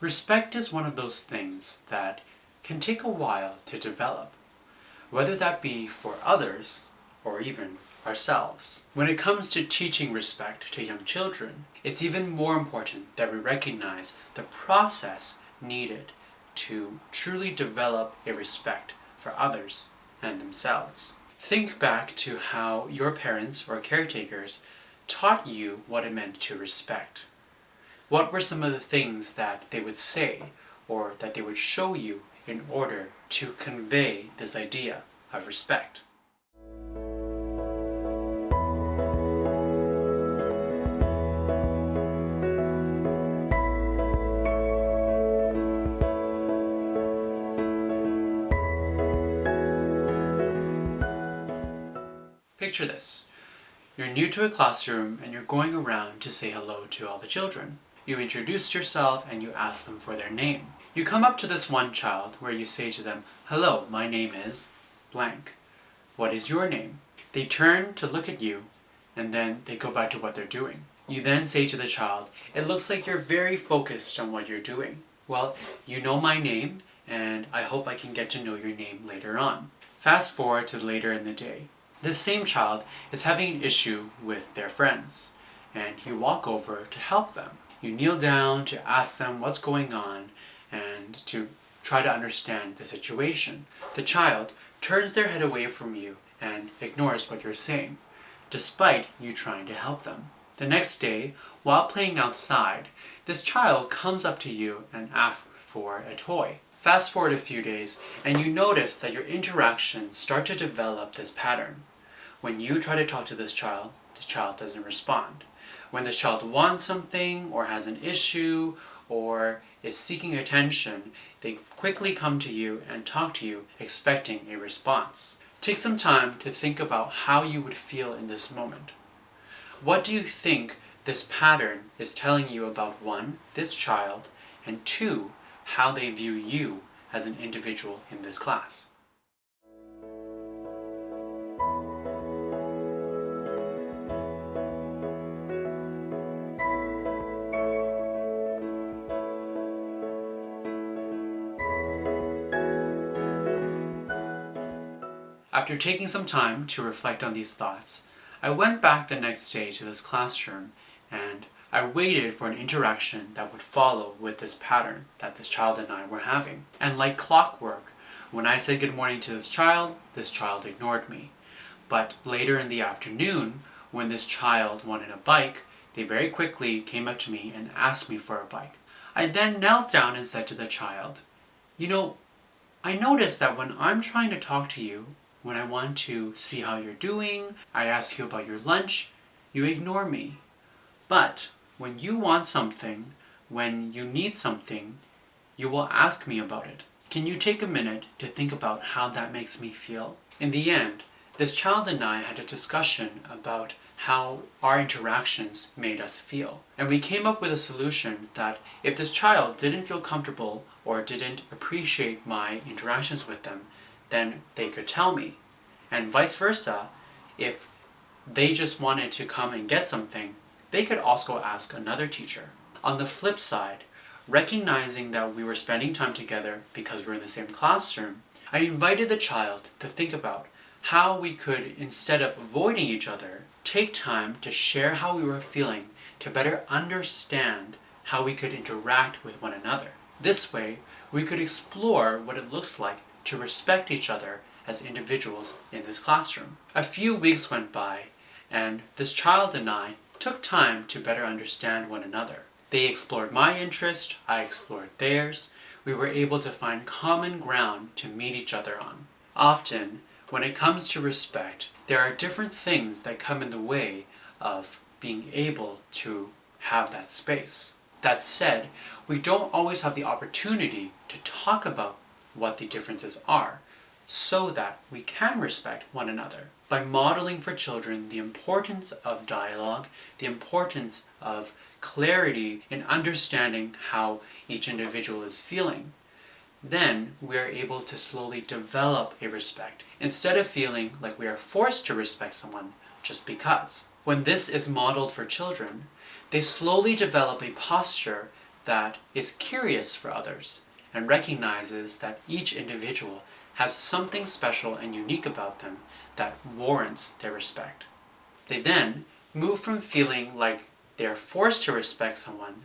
Respect is one of those things that can take a while to develop, whether that be for others or even ourselves. When it comes to teaching respect to young children, it's even more important that we recognize the process needed to truly develop a respect for others and themselves. Think back to how your parents or caretakers taught you what it meant to respect. What were some of the things that they would say or that they would show you in order to convey this idea of respect? Picture this. You're new to a classroom and you're going around to say hello to all the children. You introduce yourself and you ask them for their name. You come up to this one child where you say to them, "Hello, my name is blank. What is your name?" They turn to look at you and then they go back to what they're doing. You then say to the child, "It looks like you're very focused on what you're doing. Well, you know my name and I hope I can get to know your name later on." Fast forward to later in the day. This same child is having an issue with their friends, and you walk over to help them. You kneel down to ask them what's going on and to try to understand the situation. The child turns their head away from you and ignores what you're saying, despite you trying to help them. The next day, while playing outside, this child comes up to you and asks for a toy. Fast forward a few days, and you notice that your interactions start to develop this pattern. When you try to talk to this child doesn't respond. When this child wants something, or has an issue, or is seeking attention, they quickly come to you and talk to you, expecting a response. Take some time to think about how you would feel in this moment. What do you think this pattern is telling you about, one, this child, and two, how they view you as an individual in this class? After taking some time to reflect on these thoughts, I went back the next day to this classroom and I waited for an interaction that would follow with this pattern that this child and I were having. And like clockwork, when I said good morning to this child ignored me. But later in the afternoon, when this child wanted a bike, they very quickly came up to me and asked me for a bike. I then knelt down and said to the child, "You know, I noticed that when I'm trying to talk to you, when I want to see how you're doing, I ask you about your lunch, you ignore me. But when you want something, when you need something, you will ask me about it. Can you take a minute to think about how that makes me feel?" In the end, this child and I had a discussion about how our interactions made us feel. And we came up with a solution that if this child didn't feel comfortable or didn't appreciate my interactions with them, then they could tell me. And vice versa, if they just wanted to come and get something, they could also ask another teacher. On the flip side, recognizing that we were spending time together because we were in the same classroom, I invited the child to think about how we could, instead of avoiding each other, take time to share how we were feeling to better understand how we could interact with one another. This way, we could explore what it looks like to respect each other as individuals in this classroom. A few weeks went by, and this child and I took time to better understand one another. They explored my interest, I explored theirs. We were able to find common ground to meet each other on. Often, when it comes to respect, there are different things that come in the way of being able to have that space. That said, we don't always have the opportunity to talk about what the differences are, so that we can respect one another. By modeling for children the importance of dialogue, the importance of clarity in understanding how each individual is feeling, then we are able to slowly develop a respect, instead of feeling like we are forced to respect someone just because. When this is modeled for children, they slowly develop a posture that is curious for others and recognizes that each individual has something special and unique about them that warrants their respect. They then move from feeling like they are forced to respect someone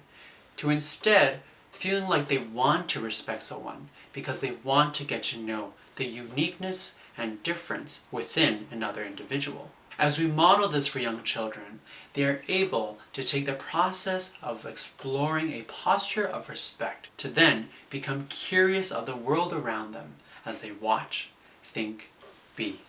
to instead feeling like they want to respect someone because they want to get to know the uniqueness and difference within another individual. As we model this for young children, they are able to take the process of exploring a posture of respect to then become curious of the world around them as they watch, think, be.